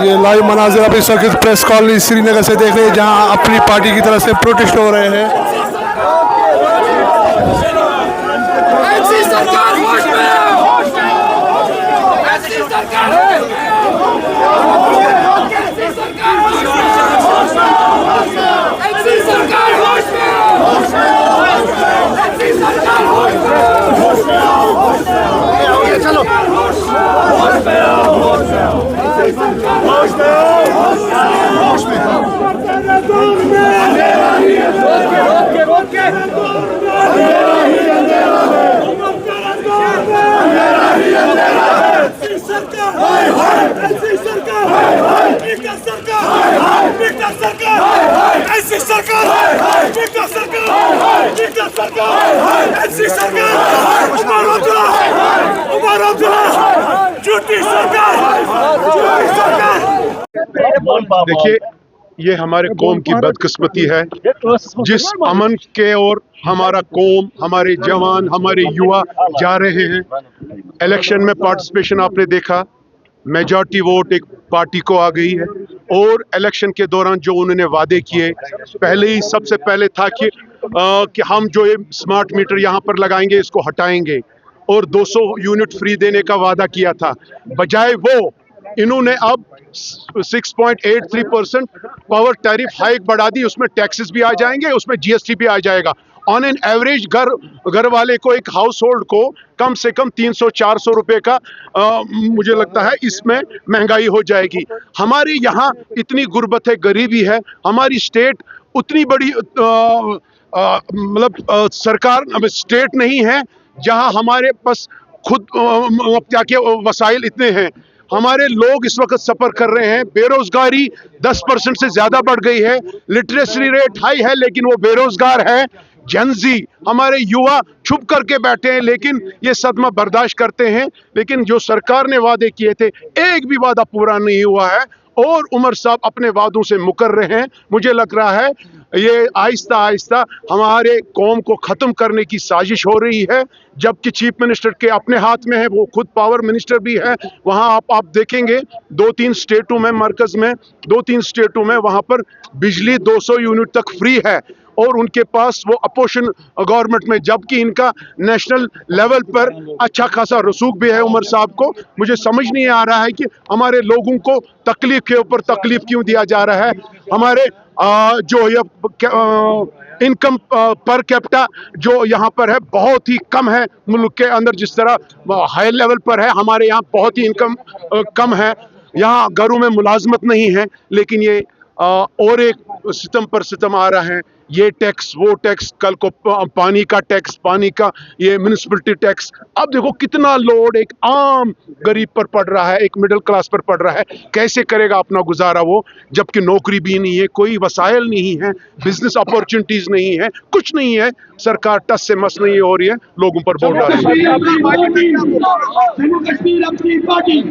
ये लाइव मनाजिर अभी इस वक्त प्रेस कॉलोनी श्रीनगर से देख रहे हैं, जहां अपनी पार्टी की तरफ से प्रोटेस्ट हो रहे हैं। देखिए, ये हमारे कौम की बदकिस्मती है। जिस अमन के ओर हमारा कौम, हमारे जवान, हमारे युवा जा रहे हैं। इलेक्शन में पार्टिसिपेशन आपने देखा, मेजॉरिटी वोट एक पार्टी को आ गई है। और इलेक्शन के दौरान जो उन्होंने वादे किए, पहले ही सबसे पहले था कि हम जो ये स्मार्ट मीटर यहाँ पर लगाएंगे, इसको हटाएंगे और 200 यूनिट फ्री देने का वादा किया था। बजाय वो इन्होंने अब 6.83% पावर टैरिफ हाइक बढ़ा दी। उसमें टैक्सेस भी आ जाएंगे, उसमें जीएसटी भी आ जाएगा। ऑन एन एवरेज घर वाले को, एक हाउस होल्ड को कम से कम 300-400 रुपए का मुझे लगता है इसमें महंगाई हो जाएगी। हमारे यहाँ इतनी गुर्बत है, गरीबी है। हमारी स्टेट उतनी बड़ी मतलब सरकार स्टेट नहीं है जहाँ हमारे पास खुद क्या के वसाइल इतने हैं। हमारे लोग इस वक्त सफर कर रहे हैं। बेरोजगारी 10% से ज्यादा बढ़ गई है। लिटरेसी रेट हाई है, लेकिन वो बेरोजगार है। जनजी, हमारे युवा छुप करके बैठे हैं, लेकिन ये सदमा बर्दाश्त करते हैं। लेकिन जो सरकार ने वादे किए थे, एक भी वादा पूरा नहीं हुआ है और उमर साहब अपने वादों से मुकर रहे हैं। मुझे लग रहा है ये आहिस्ता आहिस्ता हमारे कौम को ख़त्म करने की साजिश हो रही है। जबकि चीफ मिनिस्टर के अपने हाथ में है, वो खुद पावर मिनिस्टर भी है। वहाँ आप देखेंगे 2-3 स्टेटों में, मरकज़ में 2-3 स्टेटों में वहाँ पर बिजली 200 यूनिट तक फ्री है और उनके पास वो अपोजिशन गवर्नमेंट में, जबकि इनका नेशनल लेवल पर अच्छा खासा रसूख भी है उमर साहब को। मुझे समझ नहीं आ रहा है कि हमारे लोगों को तकलीफ के ऊपर तकलीफ क्यों दिया जा रहा है। हमारे जो ये इनकम पर कैपिटा जो यहाँ पर है बहुत ही कम है। मुल्क के अंदर जिस तरह हाई लेवल पर है, हमारे यहाँ बहुत ही इनकम कम है। यहाँ घरों में मुलाजमत नहीं है, लेकिन ये और एक सितम पर सितम आ रहा है। ये टैक्स, वो टैक्स, कल को पानी का टैक्स, पानी का ये म्युनिसिपलिटी टैक्स। अब देखो कितना लोड एक आम गरीब पर पड़ रहा है, एक मिडिल क्लास पर पड़ रहा है। कैसे करेगा अपना गुजारा वो, जबकि नौकरी भी नहीं है, कोई वसाइल नहीं है, बिजनेस अपॉर्चुनिटीज नहीं है, कुछ नहीं है। सरकार टस से मस नहीं हो रही है, लोगों पर बोल रही है।